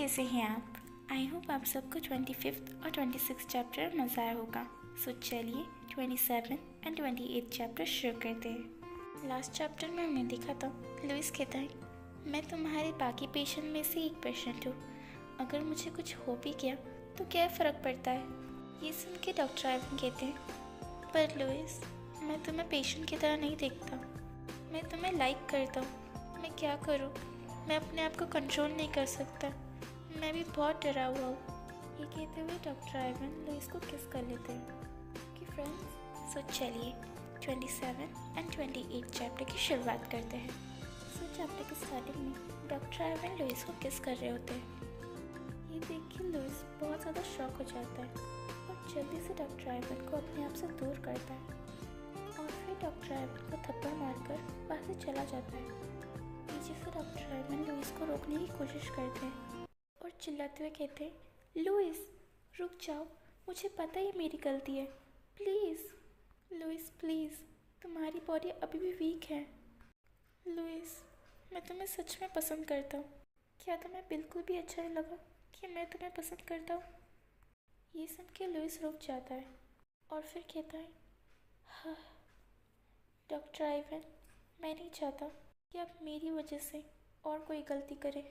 कैसे हैं आप? आई होप आप सबको 25th और 26th चैप्टर मज़ा आया होगा। सो चलिए 27 एंड 28 चैप्टर शुरू करते हैं। लास्ट चैप्टर में हमने देखा था लुइस कहता है मैं तुम्हारे बाकी पेशेंट में से एक पेशेंट हूँ, अगर मुझे कुछ हो भी गया तो क्या फ़र्क पड़ता है। ये सुन के डॉक्टर आइवन कहते हैं पर लुइस मैं तुम्हें पेशेंट की तरह नहीं देखता, मैं तुम्हें लाइक करता हूँ। मैं क्या करूँ, मैं अपने आप को कंट्रोल नहीं कर सकता, मैं भी बहुत डरा हुआ हूँ। ये कहते हुए डॉक्टर आइवन लुइस को किस कर लेते हैं कि फ्रेंड्स। सो चलिए 27 एंड 28 चैप्टर की शुरुआत करते हैं। सो चैप्टर की स्टार्टिंग में डॉक्टर आइवन लुइस को किस कर रहे होते हैं। ये देख के लुइस बहुत ज़्यादा शॉक हो जाता है और जल्दी से डॉक्टर आइवन को अपने आप से दूर करता है और फिर डॉक्टर आइवन को थप्पड़ मारकर वहाँ से चला जाता है। पीछे से डॉक्टर आइवन लुइस को रोकने की कोशिश करते हैं और चिल्लाते हुए कहते हैं लुइस रुक जाओ, मुझे पता है मेरी गलती है, प्लीज़ लुइस प्लीज़, तुम्हारी बॉडी अभी भी वीक है। लुइस मैं तुम्हें सच में पसंद करता हूँ, क्या तुम्हें बिल्कुल भी अच्छा नहीं लगा कि मैं तुम्हें पसंद करता हूँ। ये सुन के लुइस रुक जाता है और फिर कहता है हाँ डॉक्टर आइवन, मैं नहीं चाहता कि आप मेरी वजह से और कोई गलती करें।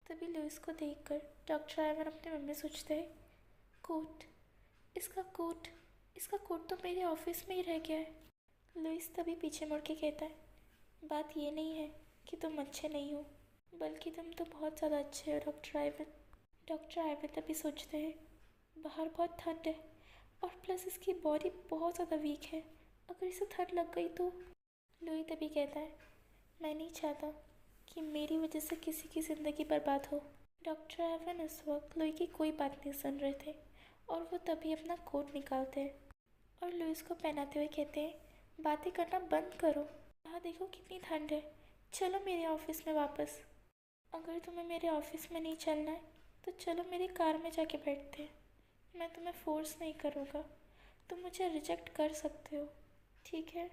तभी लुइस को देखकर डॉक्टर आइवन अपने मन में सोचते हैं कोट, इसका कोट तो मेरे ऑफिस में ही रह गया है। लुइस तभी पीछे मुड़ के कहता है बात ये नहीं है कि तुम अच्छे नहीं हो, बल्कि तुम तो बहुत ज़्यादा अच्छे हो डॉक्टर आइवन। डॉक्टर आइवन तभी सोचते हैं बाहर बहुत ठंड है और प्लस इसकी बॉडी बहुत ज़्यादा वीक है, अगर इसे ठंड लग गई तो। लुई तभी कहता है मैं नहीं चाहता कि मेरी वजह से किसी की ज़िंदगी बर्बाद हो। डॉक्टर आइवन इस वक्त लुई की कोई बात नहीं सुन रहे थे और वो तभी अपना कोट निकालते हैं और लुइस को पहनाते हुए कहते हैं बातें करना बंद करो, यहाँ देखो कितनी ठंड है, चलो मेरे ऑफिस में वापस। अगर तुम्हें मेरे ऑफिस में नहीं चलना है तो चलो मेरी कार में जाके बैठते हैं, मैं तुम्हें फोर्स नहीं करूँगा, तुम मुझे रिजेक्ट कर सकते हो, ठीक है।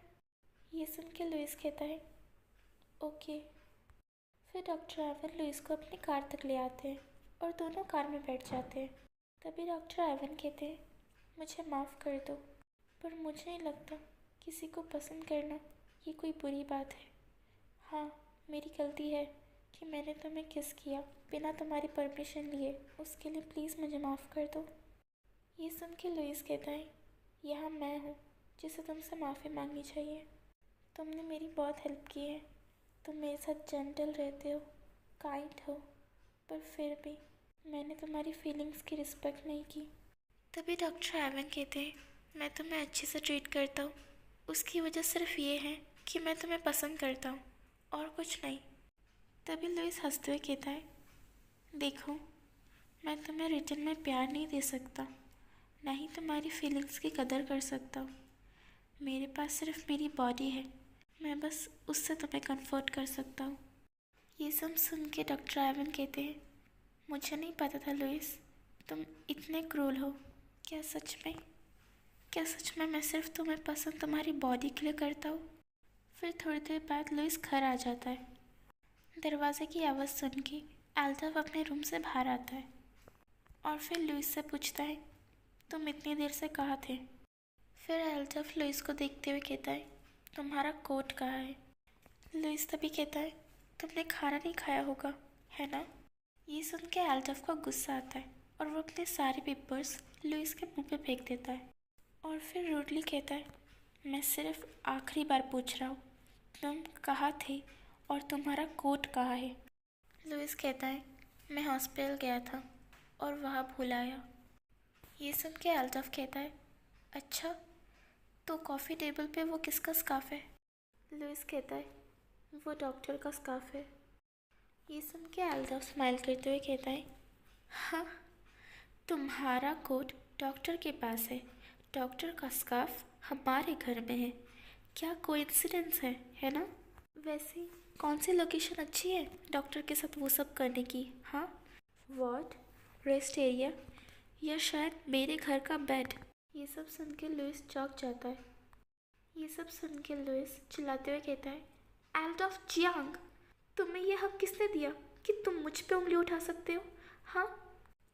ये सुन के लुइस कहता है ओके। फिर डॉक्टर आइवन लुइस को अपनी कार तक ले आते हैं और दोनों कार में बैठ जाते हैं। तभी डॉक्टर आइवन कहते हैं मुझे माफ़ कर दो, पर मुझे नहीं लगता किसी को पसंद करना ये कोई बुरी बात है। हाँ मेरी गलती है कि मैंने तुम्हें किस किया बिना तुम्हारी परमिशन लिए, उसके लिए प्लीज़ मुझे माफ़ कर दो। ये सुन के लुइस कहता है यहाँ मैं हूँ जिसे तुमसे माफ़ी मांगनी चाहिए, तुमने मेरी बहुत हेल्प की है, तुम मेरे साथ जेंटल रहते हो, काइंड हो, पर फिर भी मैंने तुम्हारी फीलिंग्स की रिस्पेक्ट नहीं की। तभी डॉक्टर आइवन कहते हैं मैं तुम्हें अच्छे से ट्रीट करता हूँ, उसकी वजह सिर्फ ये है कि मैं तुम्हें पसंद करता हूँ और कुछ नहीं। तभी लुइस हंसते हुए कहता है देखो मैं तुम्हें रिटर्न में प्यार नहीं दे सकता, ना ही तुम्हारी फीलिंग्स की कदर कर सकता हूँ। मेरे पास सिर्फ मेरी बॉडी है, मैं बस उससे तुम्हें कंफर्ट कर सकता हूँ। ये सब सुन के डॉक्टर आइवन कहते हैं मुझे नहीं पता था लुइस तुम इतने क्रूर हो। क्या सच में मैं सिर्फ तुम्हें पसंद तुम्हारी बॉडी के लिए करता हूँ। फिर थोड़ी देर बाद लुइस घर आ जाता है। दरवाजे की आवाज़ सुन के एल्डफ अपने रूम से बाहर आता है और फिर लुइस से पूछता है तुम इतनी देर से कहाँ थे। फिर एल्डफ लुइस को देखते हुए कहता है तुम्हारा कोट कहाँ है। लुइस तभी कहता है तुमने खाना नहीं खाया होगा है ना। ये सुन के एल्डफ को गुस्सा आता है और वो अपने सारे पेपर्स लुइस के मुंह पे फेंक देता है और फिर रूडली कहता है मैं सिर्फ आखिरी बार पूछ रहा हूँ तुम कहाँ थे और तुम्हारा कोट कहाँ है। लुइस कहता है मैं हॉस्पिटल गया था और वहाँ भूल आया। ये सुन के एल्डफ कहता है अच्छा तो कॉफ़ी टेबल पे वो किसका स्कार्फ है। लुइस कहता है वो डॉक्टर का स्कार्फ है। ये सुन के एल्डफ स्माइल करते हुए कहता है हाँ तुम्हारा कोट डॉक्टर के पास है, डॉक्टर का स्कार्फ हमारे घर में है, क्या कोइंसिडेंस है ना। वैसे कौन सी लोकेशन अच्छी है डॉक्टर के साथ वो सब करने की। हाँ वार्ड, रेस्ट एरिया या शायद मेरे घर का बेड। ये सब सुन के लुइस चौंक जाता है। ये सब सुन के लुइस चिल्लाते हुए कहता है एल्डफ जियांग तुम्हें यह हक किसने दिया कि तुम मुझ पे उंगली उठा सकते हो, हाँ,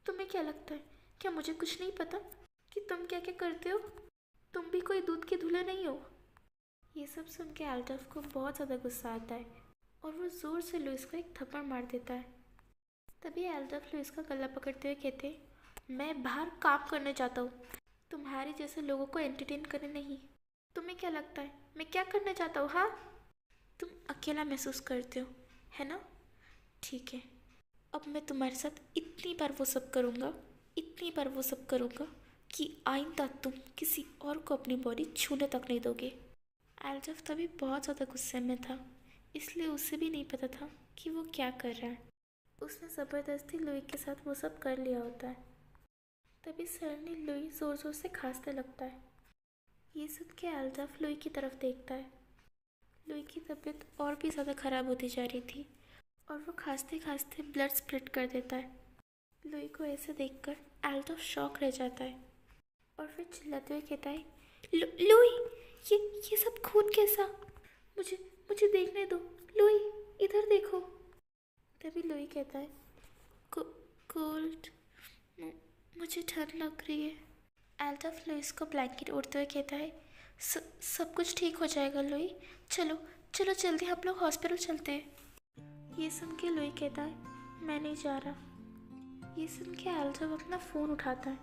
तुम्हें क्या लगता है, क्या मुझे कुछ नहीं पता कि तुम क्या क्या करते हो? तुम भी कोई दूध के धुले नहीं हो। ये सब सुन के एल्डफ को बहुत ज़्यादा गुस्सा आता है और वो ज़ोर से लुइस को एक थप्पड़ मार देता है। तभी एल्डफ लुइस का गला पकड़ते हुए कहते, मैं बाहर काम करने जाता हूँ, तुम्हारे जैसे लोगों को एंटरटेन करने नहीं। तुम्हें क्या लगता है मैं क्या करना चाहता हूँ? हाँ, तुम अकेला महसूस करते हो, है ना? ठीक है, अब मैं तुम्हारे साथ इतनी बार वो सब करूँगा, इतनी बार वो सब करूँगा कि आइंदा तुम किसी और को अपनी बॉडी छूने तक नहीं दोगे। एल्डफ तभी बहुत ज़्यादा गुस्से में था, इसलिए उसे भी नहीं पता था कि वो क्या कर रहा है। उसने ज़बरदस्ती लुई के साथ वो सब कर लिया होता है। तभी सडनली लुई ज़ोर ज़ोर से खांसने लगता है। ये सुन के एल्डफ लुई की तरफ देखता है। लुई की तबीयत और भी ज़्यादा ख़राब होती जा रही थी और वो खांसते खांसते ब्लड स्प्लिट कर देता है। लुई को ऐसे देखकर एल्डफ शॉक रह जाता है और फिर चिल्लाते हुए कहता है, लुई, ये सब खून कैसा? मुझे मुझे देखने दो। लुई, इधर देखो। तभी लुई कहता है, कोल्ड, मुझे ठंड लग रही है। एल्डफ लुइस को ब्लैंकेट ओढ़ते हुए कहता है, सब कुछ ठीक हो जाएगा लुई, चलो चलो जल्दी हम लोग हॉस्पिटल चलते हैं। ये सुन के लुई कहता है, मैं नहीं जा रहा। ये सुन के एल्डफ अपना फ़ोन उठाता है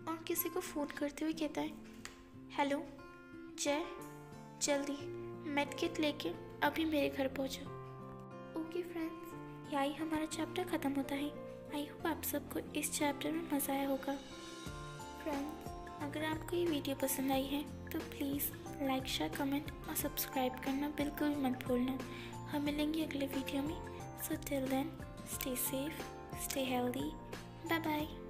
और किसी को फ़ोन करते हुए कहता है, हेलो जय, जल्दी मेड किट लेके अभी मेरे घर पहुंचो। ओके फ्रेंड्स, यही हमारा चैप्टर ख़त्म होता है। आई होप आप सबको इस चैप्टर में मज़ा आया होगा। फ्रेंड्स, अगर आपको ये वीडियो पसंद आई है तो प्लीज़ लाइक, शेयर, कमेंट और सब्सक्राइब करना बिल्कुल भी मत भूलना। हम मिलेंगे अगले वीडियो में। So till then, stay safe, stay healthy, bye bye.